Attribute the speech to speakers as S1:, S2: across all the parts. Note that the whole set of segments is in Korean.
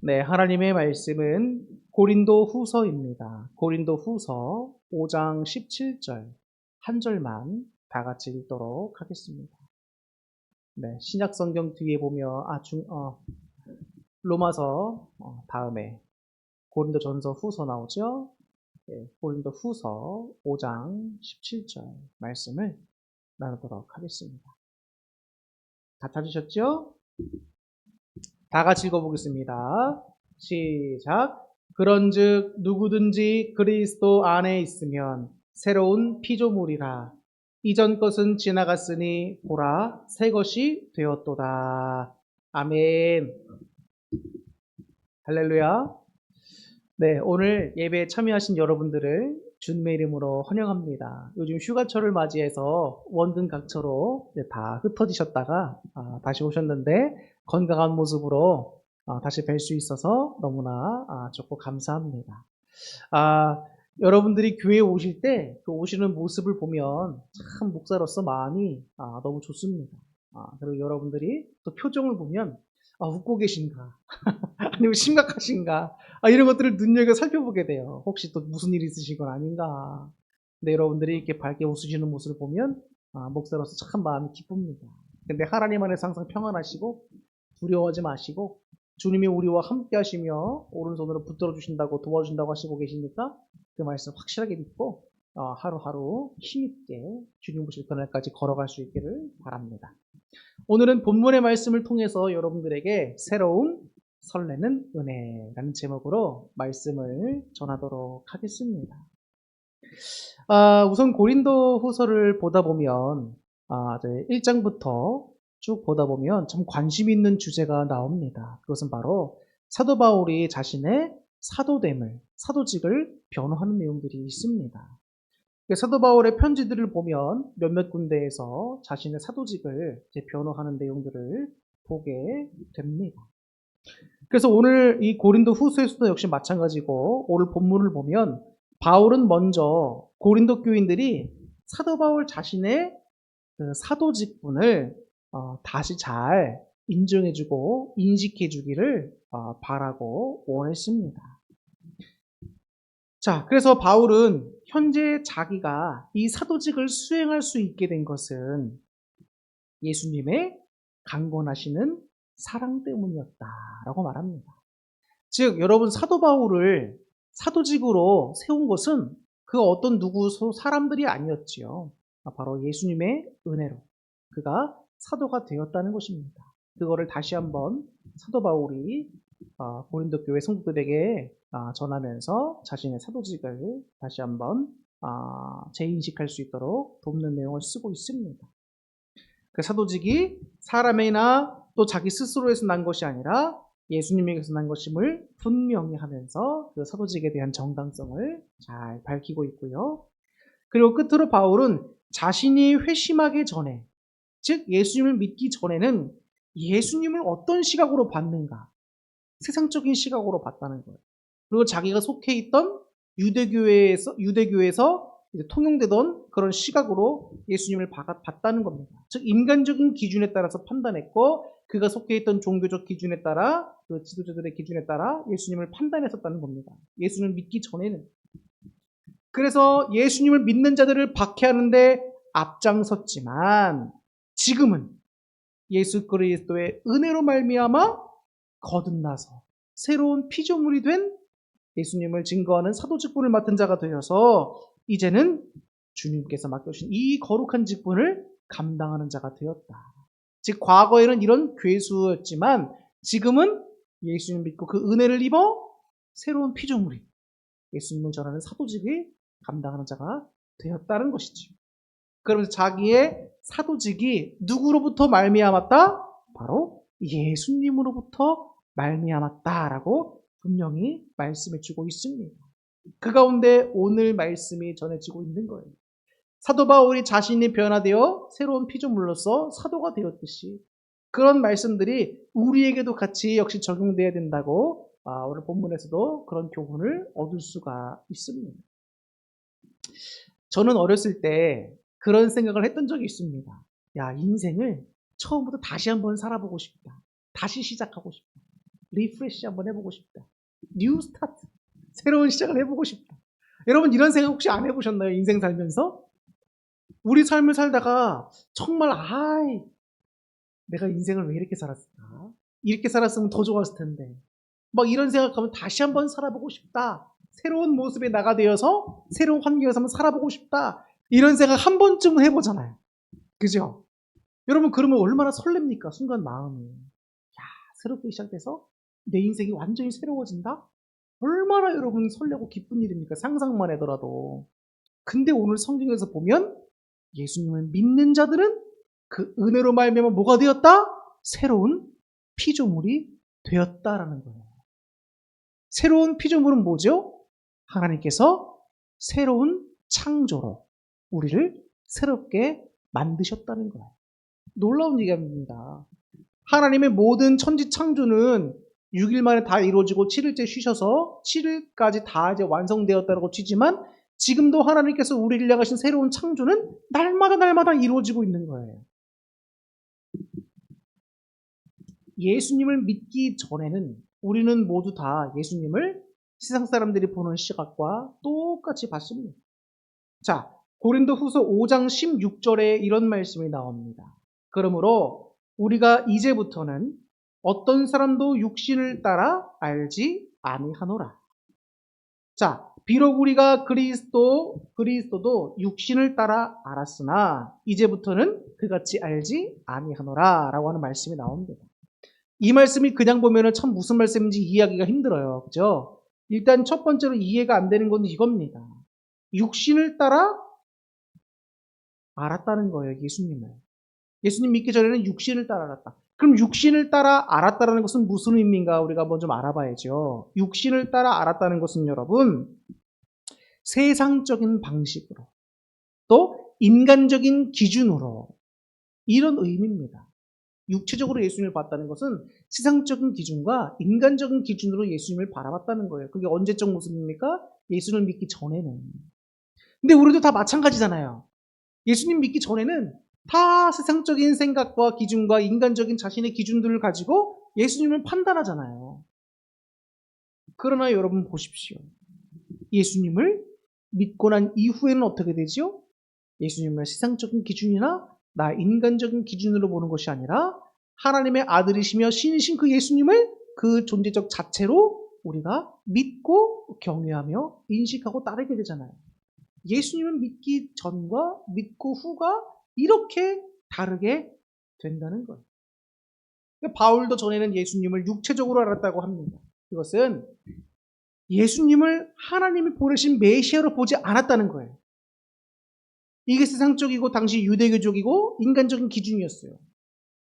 S1: 네, 하나님의 말씀은 고린도 후서입니다. 고린도 후서 5장 17절 한 절만 다 같이 읽도록 하겠습니다. 네, 신약 성경 뒤에 보면 로마서 다음에 고린도 전서 후서 나오죠? 네, 고린도 후서 5장 17절 말씀을 나누도록 하겠습니다. 다 찾으셨죠? 다 같이 읽어보겠습니다. 시작. 그런즉 누구든지 그리스도 안에 있으면 새로운 피조물이라. 이전 것은 지나갔으니 보라 새 것이 되었도다. 아멘. 할렐루야. 네, 오늘 예배에 참여하신 여러분들을 주님의 이름으로 환영합니다. 요즘 휴가철을 맞이해서 원근 각처로 다 흩어지셨다가 다시 오셨는데 건강한 모습으로 다시 뵐 수 있어서 너무나 좋고 감사합니다. 아, 여러분들이 교회에 오실 때 그 오시는 모습을 보면 참 목사로서 마음이 너무 좋습니다. 그리고 여러분들이 또 표정을 보면 웃고 계신가 아니면 심각하신가 이런 것들을 눈여겨 살펴보게 돼요. 혹시 또 무슨 일이 있으신 건 아닌가. 근데 여러분들이 이렇게 밝게 웃으시는 모습을 보면 목사로서 참 마음이 기쁩니다. 근데 하나님 안에서 항상 평안하시고 두려워하지 마시고 주님이 우리와 함께 하시며 오른손으로 붙들어 주신다고 도와준다고 하시고 계시니까 그 말씀 확실하게 믿고 하루하루 힘있게 주님 보실 그날까지 걸어갈 수 있기를 바랍니다. 오늘은 본문의 말씀을 통해서 여러분들에게 새로운 설레는 은혜라는 제목으로 말씀을 전하도록 하겠습니다. 우선 고린도 후서를 보다 보면 1장부터 쭉 보다 보면 참 관심 있는 주제가 나옵니다. 그것은 바로 사도 바울이 자신의 사도됨을, 사도직을 변호하는 내용들이 있습니다. 사도 바울의 편지들을 보면 몇몇 군데에서 자신의 사도직을 변호하는 내용들을 보게 됩니다. 그래서 오늘 이 고린도 후서에서도 역시 마찬가지고 오늘 본문을 보면 바울은 먼저 고린도 교인들이 사도 바울 자신의 그 사도직분을 다시 잘 인정해주고 인식해주기를 바라고 원했습니다. 자, 그래서 바울은 현재 자기가 이 사도직을 수행할 수 있게 된 것은 예수님의 강권하시는 사랑 때문이었다라고 말합니다. 즉, 여러분 사도 바울을 사도직으로 세운 것은 그 어떤 누구 사람들이 아니었지요. 바로 예수님의 은혜로 그가 사도가 되었다는 것입니다. 그거를 다시 한번 사도 바울이 고린도 교회 성도들에게 전하면서 자신의 사도직을 다시 한번 재인식할 수 있도록 돕는 내용을 쓰고 있습니다. 그 사도직이 사람이나 또 자기 스스로에서 난 것이 아니라 예수님에게서 난 것임을 분명히 하면서 그 사도직에 대한 정당성을 잘 밝히고 있고요. 그리고 끝으로 바울은 자신이 회심하기 전에, 즉 예수님을 믿기 전에는 예수님을 어떤 시각으로 봤는가, 세상적인 시각으로 봤다는 거예요. 그리고 자기가 속해 있던 유대교에서 통용되던 그런 시각으로 예수님을 봤다는 겁니다. 즉 인간적인 기준에 따라서 판단했고 그가 속해 있던 종교적 기준에 따라 그 지도자들의 기준에 따라 예수님을 판단했었다는 겁니다. 예수님을 믿기 전에는. 그래서 예수님을 믿는 자들을 박해하는데 앞장섰지만 지금은 예수 그리스도의 은혜로 말미암아 거듭나서 새로운 피조물이 된 예수님을 증거하는 사도직분을 맡은 자가 되어서 이제는 주님께서 맡겨주신 이 거룩한 직분을 감당하는 자가 되었다. 즉 과거에는 이런 괴수였지만 지금은 예수님 믿고 그 은혜를 입어 새로운 피조물이 예수님을 전하는 사도직을 감당하는 자가 되었다는 것이죠. 그러면서 자기의 사도직이 누구로부터 말미암았다? 바로 예수님으로부터 말미암았다라고 분명히 말씀해주고 있습니다. 그 가운데 오늘 말씀이 전해지고 있는 거예요. 사도 바울이 자신이 변화되어 새로운 피조물로서 사도가 되었듯이 그런 말씀들이 우리에게도 같이 역시 적용돼야 된다고 오늘 본문에서도 그런 교훈을 얻을 수가 있습니다. 저는 어렸을 때 그런 생각을 했던 적이 있습니다. 야, 인생을 처음부터 다시 한번 살아보고 싶다. 다시 시작하고 싶다. 리프레시 한번 해보고 싶다. 뉴 스타트. 새로운 시작을 해보고 싶다. 여러분 이런 생각 혹시 안 해보셨나요? 인생 살면서? 우리 삶을 살다가 정말 내가 인생을 왜 이렇게 살았을까? 이렇게 살았으면 더 좋았을 텐데. 막 이런 생각하면 다시 한번 살아보고 싶다. 새로운 모습의 나가 되어서 새로운 환경에서 한번 살아보고 싶다. 이런 생각 한 번쯤은 해보잖아요. 그죠? 여러분 그러면 얼마나 설렙니까? 순간 마음이. 야, 새롭게 시작돼서 내 인생이 완전히 새로워진다? 얼마나 여러분 설레고 기쁜 일입니까? 상상만 하더라도. 근데 오늘 성경에서 보면 예수님을 믿는 자들은 그 은혜로 말미암아 뭐가 되었다? 새로운 피조물이 되었다라는 거예요. 새로운 피조물은 뭐죠? 하나님께서 새로운 창조로 우리를 새롭게 만드셨다는 거예요. 놀라운 얘기입니다. 하나님의 모든 천지 창조는 6일 만에 다 이루어지고 7일째 쉬셔서 7일까지 다 이제 완성되었다고 치지만 지금도 하나님께서 우리를 향하신 새로운 창조는 날마다 이루어지고 있는 거예요. 예수님을 믿기 전에는 우리는 모두 다 예수님을 세상 사람들이 보는 시각과 똑같이 봤습니다. 자, 고린도후서 5장 16절에 이런 말씀이 나옵니다. 그러므로 우리가 이제부터는 어떤 사람도 육신을 따라 알지 아니하노라. 자, 비록 우리가 그리스도도 육신을 따라 알았으나 이제부터는 그같이 알지 아니하노라 라고 하는 말씀이 나옵니다. 이 말씀이 그냥 보면은 참 무슨 말씀인지 이해하기가 힘들어요. 그죠? 일단 첫 번째로 이해가 안 되는 건 이겁니다. 육신을 따라 알았다는 거예요, 예수님을. 예수님 믿기 전에는 육신을 따라 알았다. 그럼 육신을 따라 알았다는 것은 무슨 의미인가 우리가 한번 좀 알아봐야죠. 육신을 따라 알았다는 것은 여러분, 세상적인 방식으로 또 인간적인 기준으로 이런 의미입니다. 육체적으로 예수님을 봤다는 것은 세상적인 기준과 인간적인 기준으로 예수님을 바라봤다는 거예요. 그게 언제적 모습입니까? 예수님을 믿기 전에는. 근데 우리도 다 마찬가지잖아요. 예수님 믿기 전에는 다 세상적인 생각과 기준과 인간적인 자신의 기준들을 가지고 예수님을 판단하잖아요. 그러나 여러분 보십시오. 예수님을 믿고 난 이후에는 어떻게 되죠? 예수님을 세상적인 기준이나 나 인간적인 기준으로 보는 것이 아니라 하나님의 아들이시며 신이신 그 예수님을 그 존재적 자체로 우리가 믿고 경외하며 인식하고 따르게 되잖아요. 예수님을 믿기 전과 믿고 후가 이렇게 다르게 된다는 거예요. 바울도 전에는 예수님을 육체적으로 알았다고 합니다. 그것은 예수님을 하나님이 보내신 메시아로 보지 않았다는 거예요. 이게 세상적이고 당시 유대교적이고 인간적인 기준이었어요.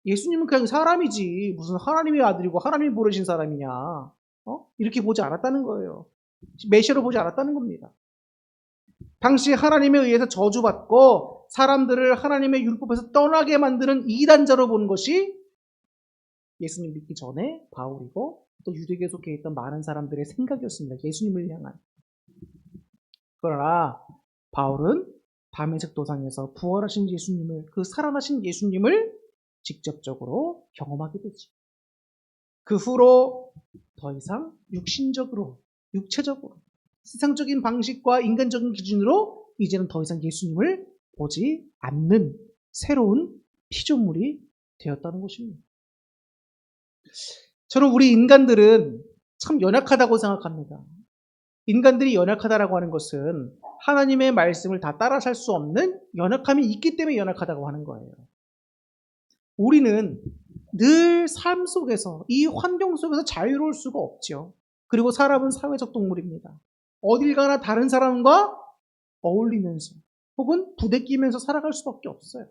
S1: 예수님은 그냥 사람이지 무슨 하나님의 아들이고 하나님이 보내신 사람이냐 이렇게 보지 않았다는 거예요. 메시아로 보지 않았다는 겁니다. 당시 하나님에 의해서 저주받고 사람들을 하나님의 율법에서 떠나게 만드는 이단자로 본 것이 예수님 믿기 전에 바울이고 또 유대교에 속해 있던 많은 사람들의 생각이었습니다. 예수님을 향한. 그러나 바울은 담에색 도상에서 부활하신 예수님을, 그 살아나신 예수님을 직접적으로 경험하게 되죠. 그 후로 더 이상 육신적으로, 육체적으로, 세상적인 방식과 인간적인 기준으로 이제는 더 이상 예수님을 보지 않는 새로운 피조물이 되었다는 것입니다. 저는 우리 인간들은 참 연약하다고 생각합니다. 인간들이 연약하다라고 하는 것은 하나님의 말씀을 다 따라 살 수 없는 연약함이 있기 때문에 연약하다고 하는 거예요. 우리는 늘 삶 속에서 이 환경 속에서 자유로울 수가 없죠. 그리고 사람은 사회적 동물입니다. 어딜 가나 다른 사람과 어울리면서 혹은 부대끼면서 살아갈 수밖에 없어요.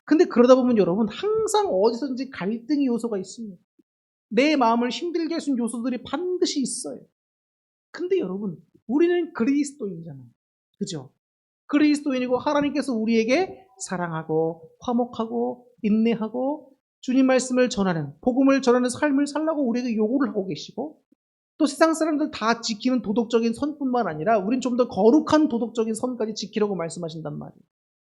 S1: 근데 그러다 보면 여러분 항상 어디서든지 갈등의 요소가 있습니다. 내 마음을 힘들게 해준 요소들이 반드시 있어요. 근데 여러분 우리는 그리스도인이잖아요. 그죠? 그리스도인이고 하나님께서 우리에게 사랑하고 화목하고 인내하고 주님 말씀을 전하는 복음을 전하는 삶을 살라고 우리에게 요구를 하고 계시고 또 세상 사람들 다 지키는 도덕적인 선뿐만 아니라 우린 좀 더 거룩한 도덕적인 선까지 지키려고 말씀하신단 말이에요.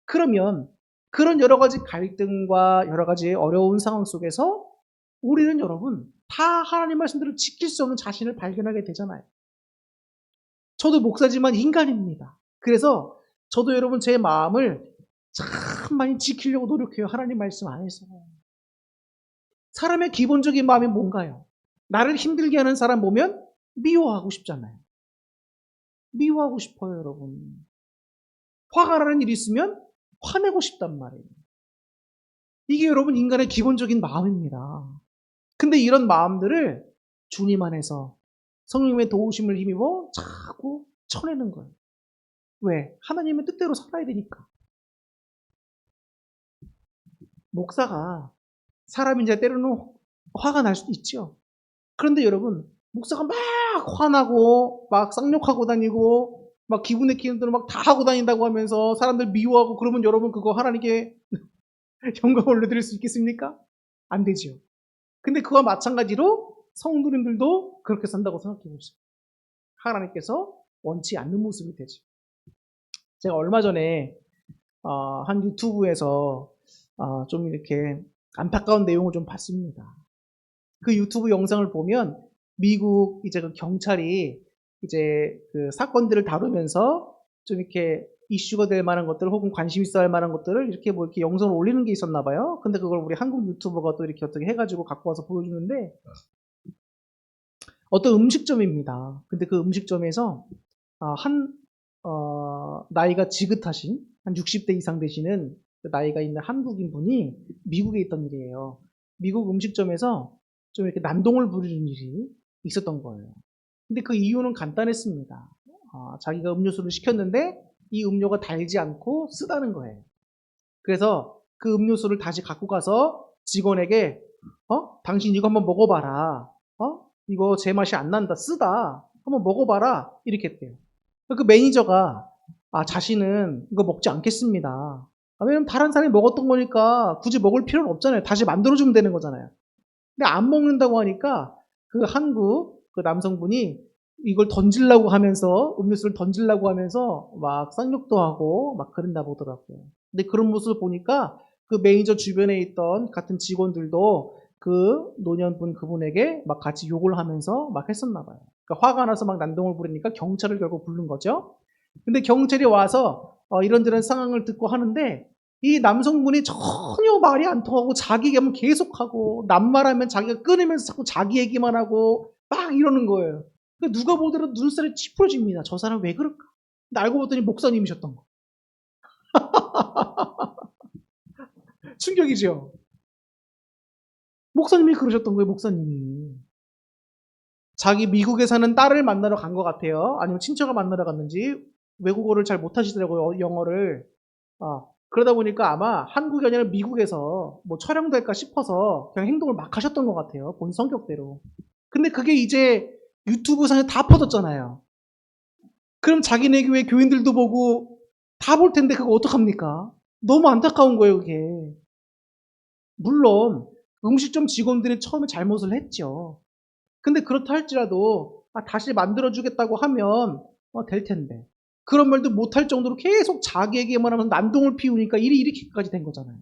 S1: 그러면 그런 여러 가지 갈등과 여러 가지 어려운 상황 속에서 우리는 여러분 다 하나님 말씀대로 지킬 수 없는 자신을 발견하게 되잖아요. 저도 목사지만 인간입니다. 그래서 저도 여러분 제 마음을 참 많이 지키려고 노력해요. 하나님 말씀 안에서. 사람의 기본적인 마음이 뭔가요? 나를 힘들게 하는 사람 보면 미워하고 싶잖아요. 미워하고 싶어요, 여러분. 화가 나는 일이 있으면 화내고 싶단 말이에요. 이게 여러분 인간의 기본적인 마음입니다. 근데 이런 마음들을 주님 안에서 성령의 도우심을 힘입어 자꾸 쳐내는 거예요. 왜? 하나님의 뜻대로 살아야 되니까. 목사가 사람이 이제 때로는 화가 날 수도 있죠. 그런데 여러분, 목사가 막 화나고 막 쌍욕하고 다니고 막 기분 내키는 대로 막 다 하고 다닌다고 하면서 사람들 미워하고 그러면 여러분 그거 하나님께 영광을 올려드릴 수 있겠습니까? 안 되죠. 근데 그와 마찬가지로 성도님들도 그렇게 산다고 생각해 보세요. 하나님께서 원치 않는 모습이 되죠. 제가 얼마 전에 한 유튜브에서 좀 이렇게 안타까운 내용을 좀 봤습니다. 그 유튜브 영상을 보면 미국 이제 그 경찰이 이제 그 사건들을 다루면서 좀 이렇게 이슈가 될 만한 것들 혹은 관심 있어 할 만한 것들을 이렇게 뭐 이렇게 영상을 올리는 게 있었나 봐요. 근데 그걸 우리 한국 유튜버가 또 이렇게 어떻게 해가지고 갖고 와서 보여주는데 어떤 음식점입니다. 근데 그 음식점에서 한 나이가 지긋하신 한 60대 이상 되시는 그 나이가 있는 한국인 분이 미국에 있던 일이에요. 미국 음식점에서 좀 이렇게 난동을 부리는 일이 있었던 거예요. 근데 그 이유는 간단했습니다. 자기가 음료수를 시켰는데 이 음료가 달지 않고 쓰다는 거예요. 그래서 그 음료수를 다시 갖고 가서 직원에게 당신 이거 한번 먹어봐라. 이거 제 맛이 안 난다. 쓰다. 한번 먹어봐라. 이렇게 했대요. 그 매니저가 자신은 이거 먹지 않겠습니다. 왜냐면 다른 사람이 먹었던 거니까 굳이 먹을 필요는 없잖아요. 다시 만들어주면 되는 거잖아요. 근데 안 먹는다고 하니까 그 한국 그 남성분이 이걸 던지려고 하면서 음료수를 던지려고 하면서 막 쌍욕도 하고 막 그런다 보더라고요. 근데 그런 모습을 보니까 그 매니저 주변에 있던 같은 직원들도 그 노년분 그분에게 막 같이 욕을 하면서 막 했었나 봐요. 그러니까 화가 나서 막 난동을 부리니까 경찰을 결국 부른 거죠. 근데 경찰이 와서 이런저런 상황을 듣고 하는데 이 남성분이 전혀 말이 안 통하고 자기 얘기만 계속하고 남말하면 자기가 끊으면서 자꾸 자기 얘기만 하고 막 이러는 거예요. 그러니까 누가 보더라도 눈살이 찌푸려집니다. 저 사람 왜 그럴까? 근데 알고 봤더니 목사님이셨던 거. 충격이죠. 목사님이 그러셨던 거예요. 목사님이. 자기 미국에 사는 딸을 만나러 간 것 같아요. 아니면 친척을 만나러 갔는지 외국어를 잘 못하시더라고요. 영어를. 그러다 보니까 아마 한국이 아니라 미국에서 뭐 촬영될까 싶어서 그냥 행동을 막 하셨던 것 같아요. 본 성격대로. 근데 그게 이제 유튜브 상에 다 퍼졌잖아요. 그럼 자기네 교회 교인들도 보고 다 볼 텐데 그거 어떡합니까? 너무 안타까운 거예요, 그게. 물론 음식점 직원들이 처음에 잘못을 했죠. 근데 그렇다 할지라도 다시 만들어주겠다고 하면 될 텐데. 그런 말도 못할 정도로 계속 자기 얘기만 하면서 난동을 피우니까 일이 이렇게까지 된 거잖아요.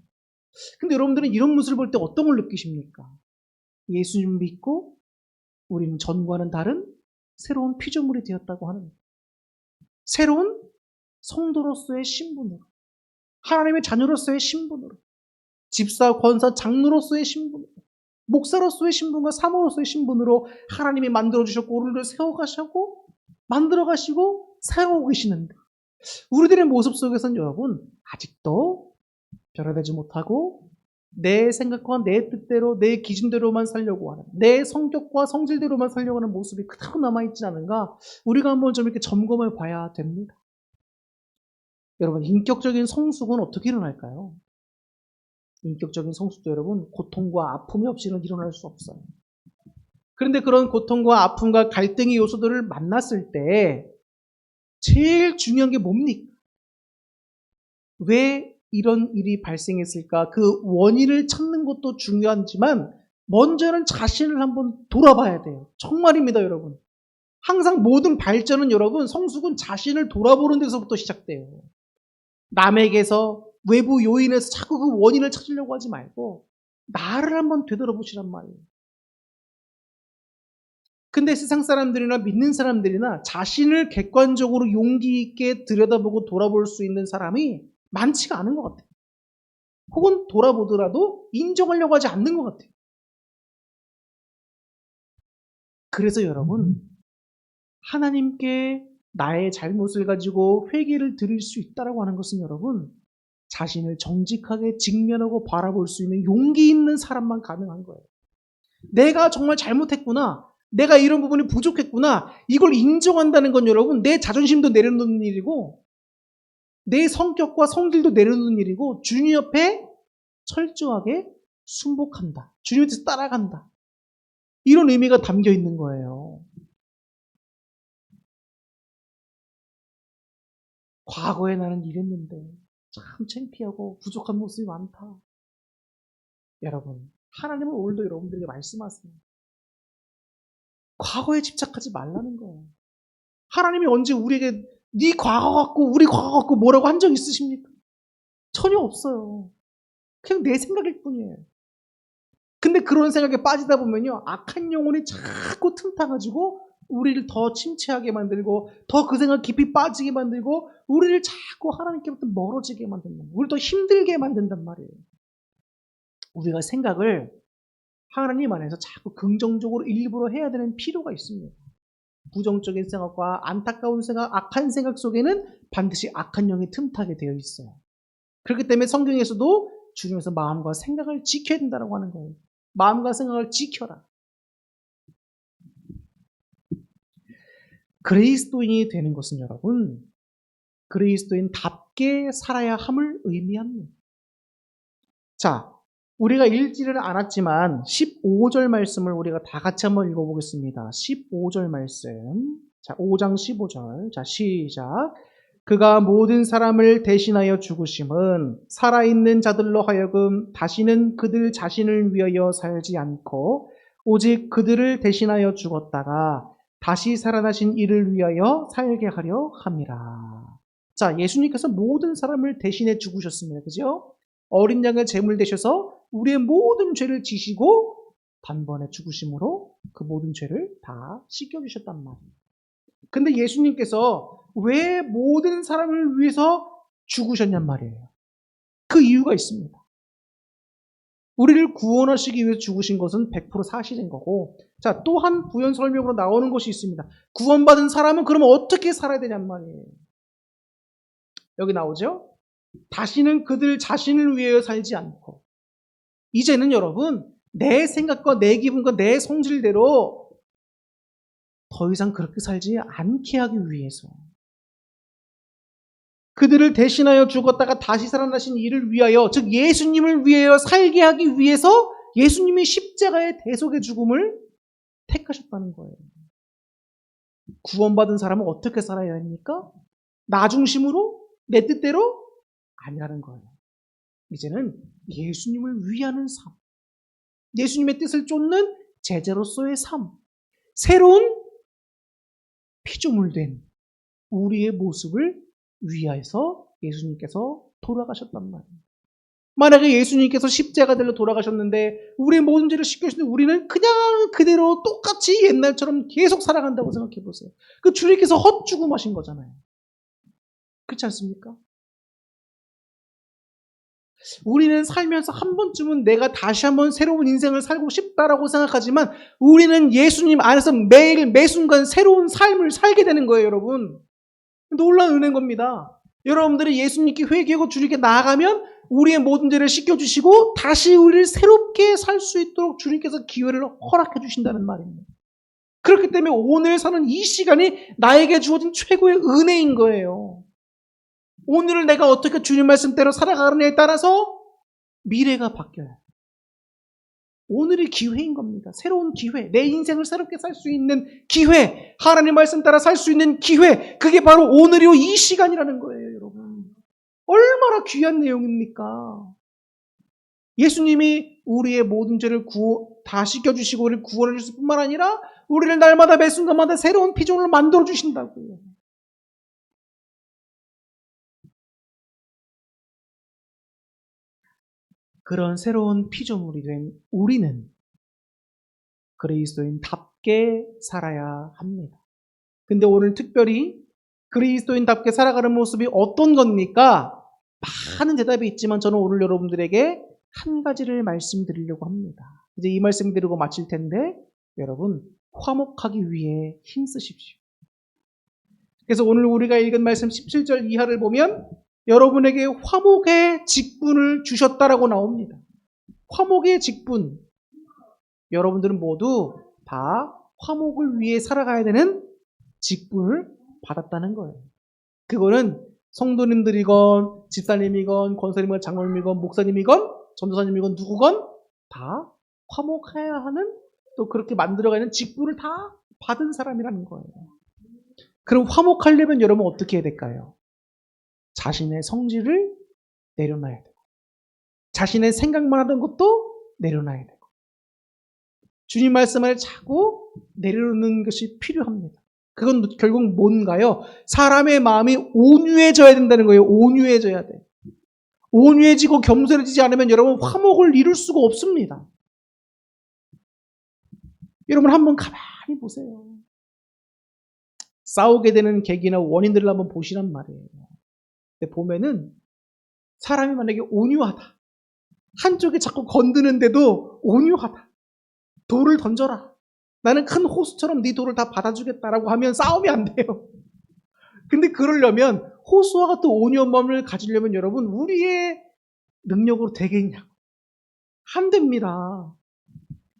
S1: 근데 여러분들은 이런 모습을 볼 때 어떤 걸 느끼십니까? 예수님 믿고 우리는 전과는 다른 새로운 피조물이 되었다고 하는 거예요. 새로운 성도로서의 신분으로, 하나님의 자녀로서의 신분으로, 집사, 권사, 장로로서의 신분으로, 목사로서의 신분과 사모로서의 신분으로 하나님이 만들어주셨고 우리를 세워가시고 만들어가시고 사용하고 계시는데 우리들의 모습 속에서는 여러분 아직도 변화되지 못하고 내 생각과 내 뜻대로 내 기준대로만 살려고 하는 내 성격과 성질대로만 살려고 하는 모습이 그대로 남아있지 않은가 우리가 한번 좀 이렇게 점검해 봐야 됩니다. 여러분 인격적인 성숙은 어떻게 일어날까요? 인격적인 성숙도 여러분 고통과 아픔이 없이는 일어날 수 없어요. 그런데 그런 고통과 아픔과 갈등의 요소들을 만났을 때 제일 중요한 게 뭡니까? 왜 이런 일이 발생했을까? 그 원인을 찾는 것도 중요하지만 먼저는 자신을 한번 돌아봐야 돼요. 정말입니다, 여러분. 항상 모든 발전은 여러분 성숙은 자신을 돌아보는 데서부터 시작돼요. 남에게서 외부 요인에서 자꾸 그 원인을 찾으려고 하지 말고 나를 한번 되돌아보시란 말이에요. 근데 세상 사람들이나 믿는 사람들이나 자신을 객관적으로 용기 있게 들여다보고 돌아볼 수 있는 사람이 많지가 않은 것 같아요. 혹은 돌아보더라도 인정하려고 하지 않는 것 같아요. 그래서 여러분, 하나님께 나의 잘못을 가지고 회개를 드릴 수 있다라고 하는 것은 여러분, 자신을 정직하게 직면하고 바라볼 수 있는 용기 있는 사람만 가능한 거예요. 내가 정말 잘못했구나. 내가 이런 부분이 부족했구나. 이걸 인정한다는 건 여러분, 내 자존심도 내려놓는 일이고, 내 성격과 성질도 내려놓는 일이고, 주님 옆에 철저하게 순복한다. 주님 옆에서 따라간다. 이런 의미가 담겨 있는 거예요. 과거에 나는 이랬는데 참 창피하고 부족한 모습이 많다. 여러분, 하나님은 오늘도 여러분들에게 말씀하세요. 과거에 집착하지 말라는 거예요. 하나님이 언제 우리에게 네 과거 갖고 우리 과거 갖고 뭐라고 한 적 있으십니까? 전혀 없어요. 그냥 내 생각일 뿐이에요. 근데 그런 생각에 빠지다 보면요, 악한 영혼이 자꾸 틈타가지고 우리를 더 침체하게 만들고 더 그 생각 깊이 빠지게 만들고 우리를 자꾸 하나님께부터 멀어지게 만든다. 우리를 더 힘들게 만든단 말이에요. 우리가 생각을 하나님 안에서 자꾸 긍정적으로 일부러 해야 되는 필요가 있습니다. 부정적인 생각과 안타까운 생각, 악한 생각 속에는 반드시 악한 영이 틈타게 되어 있어요. 그렇기 때문에 성경에서도 주님께서 마음과 생각을 지켜야 된다고 하는 거예요. 마음과 생각을 지켜라. 그리스도인이 되는 것은 여러분, 그리스도인답게 살아야 함을 의미합니다. 자, 우리가 읽지는 않았지만 15절 말씀을 우리가 다 같이 한번 읽어보겠습니다. 15절 말씀. 자, 5장 15절. 자, 시작. 그가 모든 사람을 대신하여 죽으심은 살아있는 자들로 하여금 다시는 그들 자신을 위하여 살지 않고 오직 그들을 대신하여 죽었다가 다시 살아나신 이를 위하여 살게 하려 함이라. 자, 예수님께서 모든 사람을 대신해 죽으셨습니다. 그죠? 어린 양의 제물 되셔서 우리의 모든 죄를 지시고 단번에 죽으심으로 그 모든 죄를 다 씻겨주셨단 말이에요. 근데 예수님께서 왜 모든 사람을 위해서 죽으셨냔 말이에요. 그 이유가 있습니다. 우리를 구원하시기 위해서 죽으신 것은 100% 사실인 거고, 자, 또 한 부연 설명으로 나오는 것이 있습니다. 구원받은 사람은 그러면 어떻게 살아야 되냔 말이에요. 여기 나오죠? 다시는 그들 자신을 위하여 살지 않고, 이제는 여러분, 내 생각과 내 기분과 내 성질대로 더 이상 그렇게 살지 않게 하기 위해서 그들을 대신하여 죽었다가 다시 살아나신 이를 위하여, 즉 예수님을 위하여 살게 하기 위해서 예수님이 십자가의 대속의 죽음을 택하셨다는 거예요. 구원받은 사람은 어떻게 살아야 합니까? 나 중심으로? 내 뜻대로? 아니라는 거예요. 이제는 예수님을 위하는 삶, 예수님의 뜻을 쫓는 제자로서의 삶, 새로운 피조물된 우리의 모습을 위하여서 예수님께서 돌아가셨단 말이에요. 만약에 예수님께서 십자가들로 돌아가셨는데 우리의 모든 죄를 씻겨주시는데 우리는 그냥 그대로 똑같이 옛날처럼 계속 살아간다고 생각해 보세요. 그 주님께서 헛죽음하신 거잖아요. 그렇지 않습니까? 우리는 살면서 한 번쯤은 내가 다시 한번 새로운 인생을 살고 싶다라고 생각하지만 우리는 예수님 안에서 매일 매순간 새로운 삶을 살게 되는 거예요, 여러분. 놀라운 은혜인 겁니다. 여러분들이 예수님께 회개하고 주님께 나아가면 우리의 모든 죄를 씻겨주시고 다시 우리를 새롭게 살 수 있도록 주님께서 기회를 허락해 주신다는 말입니다. 그렇기 때문에 오늘 사는 이 시간이 나에게 주어진 최고의 은혜인 거예요. 오늘을 내가 어떻게 주님 말씀대로 살아가느냐에 따라서 미래가 바뀌어요. 오늘이 기회인 겁니다. 새로운 기회, 내 인생을 새롭게 살 수 있는 기회, 하나님 말씀 따라 살 수 있는 기회, 그게 바로 오늘이요 이 시간이라는 거예요, 여러분. 얼마나 귀한 내용입니까? 예수님이 우리의 모든 죄를 다 씻겨주시고 우리를 구원해 주실 뿐만 아니라 우리를 날마다 매 순간마다 새로운 피조물을 만들어 주신다고요. 그런 새로운 피조물이 된 우리는 그리스도인답게 그리스도인답게 살아야 합니다. 근데 오늘 특별히 그리스도인답게 살아가는 모습이 어떤 겁니까? 많은 대답이 있지만 저는 오늘 여러분들에게 한 가지를 말씀드리려고 합니다. 이제 이 말씀 드리고 마칠 텐데 여러분 화목하기 위해 힘쓰십시오. 그래서 오늘 우리가 읽은 말씀 17절 이하를 보면 여러분에게 화목의 직분을 주셨다라고 나옵니다. 화목의 직분. 여러분들은 모두 다 화목을 위해 살아가야 되는 직분을 받았다는 거예요. 그거는 성도님들이건 집사님이건 권사님이건 장로님이건 목사님이건 전도사님이건 누구건 다 화목해야 하는 또 그렇게 만들어가는 직분을 다 받은 사람이라는 거예요. 그럼 화목하려면 여러분 어떻게 해야 될까요? 자신의 성질을 내려놔야 되고 자신의 생각만 하던 것도 내려놔야 되고 주님 말씀 안에 자꾸 내려놓는 것이 필요합니다. 그건 결국 뭔가요? 사람의 마음이 온유해져야 된다는 거예요. 온유해져야 돼. 온유해지고 겸손해지지 않으면 여러분 화목을 이룰 수가 없습니다. 여러분 한번 가만히 보세요. 싸우게 되는 계기나 원인들을 한번 보시란 말이에요. 근데 보면은 사람이 만약에 온유하다. 한쪽에 자꾸 건드는데도 온유하다. 돌을 던져라. 나는 큰 호수처럼 네 돌을 다 받아주겠다라고 하면 싸움이 안 돼요. 근데 그러려면 호수와 같은 온유한 마음을 가지려면 여러분 우리의 능력으로 되겠냐고. 안 됩니다.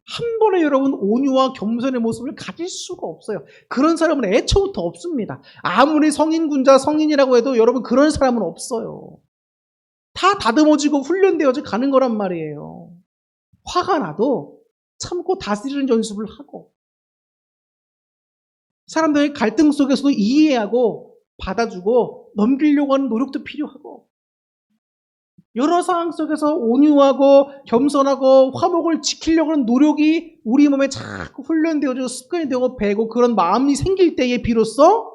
S1: 한 번에 여러분 온유와 겸손의 모습을 가질 수가 없어요. 그런 사람은 애초부터 없습니다. 아무리 성인군자 성인이라고 해도 여러분 그런 사람은 없어요. 다 다듬어지고 훈련되어져 가는 거란 말이에요. 화가 나도 참고 다스리는 연습을 하고 사람들의 갈등 속에서도 이해하고 받아주고 넘기려고 하는 노력도 필요하고 여러 상황 속에서 온유하고 겸손하고 화목을 지키려고 하는 노력이 우리 몸에 자꾸 훈련되어지고 습관이 되고 배고 그런 마음이 생길 때에 비로소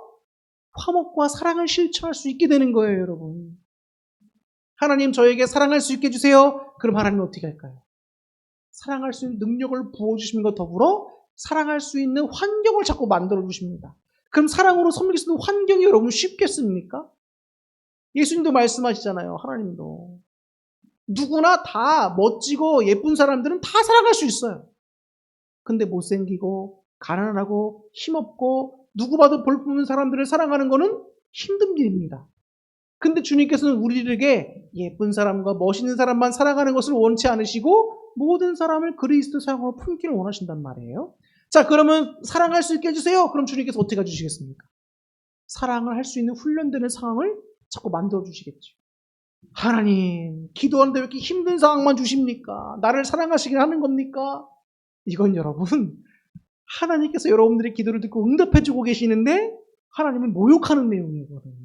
S1: 화목과 사랑을 실천할 수 있게 되는 거예요, 여러분. 하나님 저에게 사랑할 수 있게 해주세요. 그럼 하나님은 어떻게 할까요? 사랑할 수 있는 능력을 부어주시는 것 더불어 사랑할 수 있는 환경을 자꾸 만들어주십니다. 그럼 사랑으로 섬길 수 있는 환경이 여러분 쉽겠습니까? 예수님도 말씀하시잖아요. 하나님도. 누구나 다 멋지고 예쁜 사람들은 다 사랑할 수 있어요. 근데 못생기고 가난하고 힘없고 누구 봐도 볼품없는 사람들을 사랑하는 거는 힘든 일입니다. 근데 주님께서는 우리에게 예쁜 사람과 멋있는 사람만 사랑하는 것을 원치 않으시고 모든 사람을 그리스도 사랑으로 품기를 원하신단 말이에요. 자, 그러면 사랑할 수 있게 해주세요. 그럼 주님께서 어떻게 해주시겠습니까? 사랑을 할 수 있는 훈련되는 상황을 자꾸 만들어 주시겠죠. 하나님, 기도하는데 왜 이렇게 힘든 상황만 주십니까? 나를 사랑하시긴 하는 겁니까? 이건 여러분, 하나님께서 여러분들의 기도를 듣고 응답해주고 계시는데 하나님을 모욕하는 내용이거든요.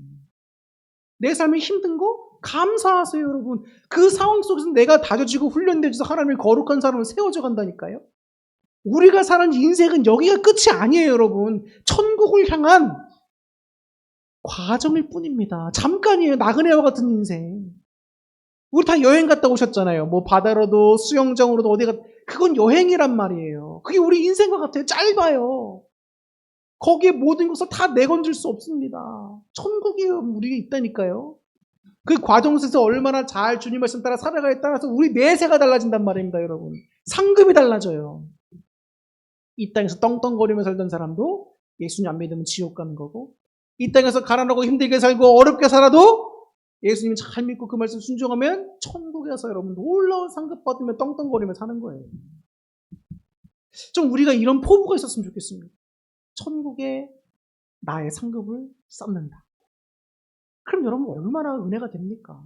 S1: 내 삶이 힘든 거? 감사하세요, 여러분. 그 상황 속에서 내가 다져지고 훈련되어서 하나님의 거룩한 사람을 세워져 간다니까요. 우리가 사는 인생은 여기가 끝이 아니에요, 여러분. 천국을 향한 과정일 뿐입니다. 잠깐이에요. 나그네와 같은 인생. 우리 다 여행 갔다 오셨잖아요. 뭐 바다로도 수영장으로도 어디가 그건 여행이란 말이에요. 그게 우리 인생과 같아요. 짧아요. 거기에 모든 것을 다 내건질 수 없습니다. 천국이 우리가 있다니까요. 그 과정 속에서 얼마나 잘 주님 말씀 따라 살아가에 따라서 우리 내세가 달라진단 말입니다, 여러분. 상급이 달라져요. 이 땅에서 떵떵거리며 살던 사람도 예수님 안 믿으면 지옥 가는 거고, 이 땅에서 가난하고 힘들게 살고 어렵게 살아도 예수님 잘 믿고 그 말씀 순종하면 천국에 가서 여러분 놀라운 상급 받으며 떵떵거리며 사는 거예요. 좀 우리가 이런 포부가 있었으면 좋겠습니다. 천국에 나의 상급을 쌓는다. 그럼 여러분 얼마나 은혜가 됩니까?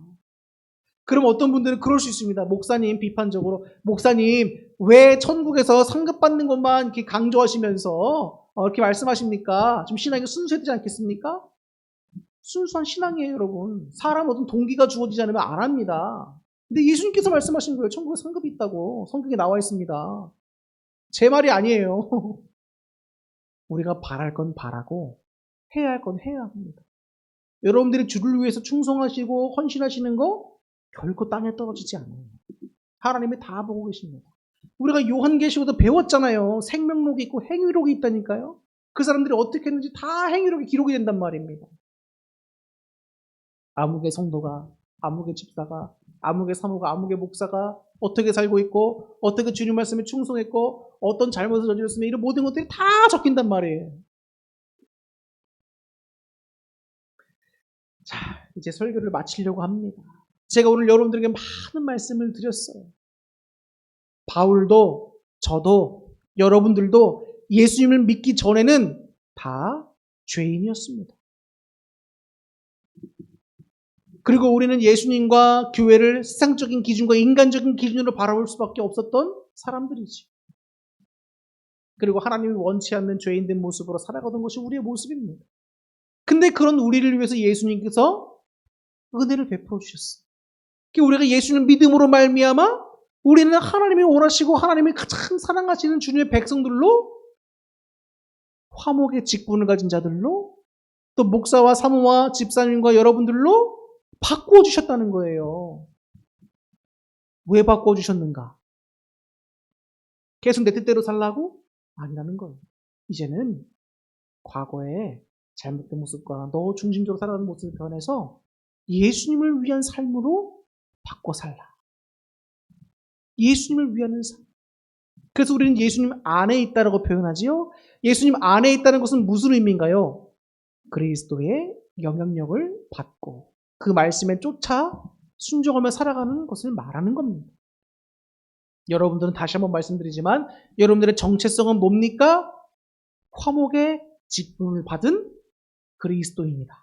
S1: 그럼 어떤 분들은 그럴 수 있습니다. 목사님 비판적으로 목사님 왜 천국에서 상급 받는 것만 이렇게 강조하시면서 이렇게 말씀하십니까? 좀 신앙이 순수해야 되지 않겠습니까? 순수한 신앙이에요, 여러분. 사람 어떤 동기가 주어지지 않으면 안 합니다. 근데 예수님께서 말씀하신 거예요. 천국에 상급이 있다고. 성경에 나와 있습니다. 제 말이 아니에요. 우리가 바랄 건 바라고 해야 할 건 해야 합니다. 여러분들이 주를 위해서 충성하시고 헌신하시는 거 결코 땅에 떨어지지 않아요. 하나님이 다 보고 계십니다. 우리가 요한계시록에서 배웠잖아요. 생명록이 있고 행위록이 있다니까요. 그 사람들이 어떻게 했는지 다 행위록에 기록이 된단 말입니다. 아무개 성도가, 아무개 집사가, 아무개 사모가, 아무개 목사가 어떻게 살고 있고, 어떻게 주님 말씀에 충성했고, 어떤 잘못을 저질렀으면 이런 모든 것들이 다 적힌단 말이에요. 자, 이제 설교를 마치려고 합니다. 제가 오늘 여러분들에게 많은 말씀을 드렸어요. 바울도, 저도, 여러분들도 예수님을 믿기 전에는 다 죄인이었습니다. 그리고 우리는 예수님과 교회를 세상적인 기준과 인간적인 기준으로 바라볼 수밖에 없었던 사람들이지. 그리고 하나님이 원치 않는 죄인된 모습으로 살아가던 것이 우리의 모습입니다. 근데 그런 우리를 위해서 예수님께서 은혜를 베풀어 주셨어요. 우리가 예수님 믿음으로 말미암아 우리는 하나님이 원하시고 하나님이 가장 사랑하시는 주님의 백성들로, 화목의 직분을 가진 자들로, 또 목사와 사모와 집사님과 여러분들로 바꾸어 주셨다는 거예요. 왜 바꾸어 주셨는가? 계속 내 뜻대로 살라고? 아니라는 거예요. 이제는 과거에 잘못된 모습과 너 중심적으로 살아가는 모습을 변해서 예수님을 위한 삶으로 바꿔 살라. 예수님을 위한 삶. 그래서 우리는 예수님 안에 있다라고 표현하지요. 예수님 안에 있다는 것은 무슨 의미인가요? 그리스도의 영향력을 받고 그 말씀에 쫓아 순종하며 살아가는 것을 말하는 겁니다. 여러분들은 다시 한번 말씀드리지만 여러분들의 정체성은 뭡니까? 화목의 직분을 받은 그리스도입니다.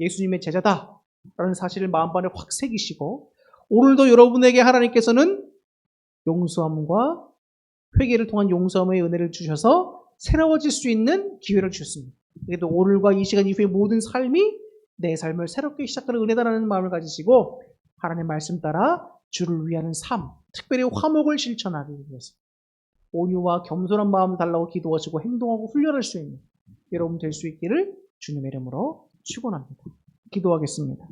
S1: 예수님의 제자다 라는 사실을 마음반에 확 새기시고, 오늘도 여러분에게 하나님께서는 용서함과 회개를 통한 용서함의 은혜를 주셔서 새로워질 수 있는 기회를 주셨습니다. 그래도 오늘과 이 시간 이후의 모든 삶이 내 삶을 새롭게 시작하는 은혜다라는 마음을 가지시고 하나님의 말씀 따라 주를 위하는 삶, 특별히 화목을 실천하기 위해서 온유와 겸손한 마음을 달라고 기도하시고 행동하고 훈련할 수 있는 여러분 될 수 있기를 주님의 이름으로 축원합니다. 기도하겠습니다.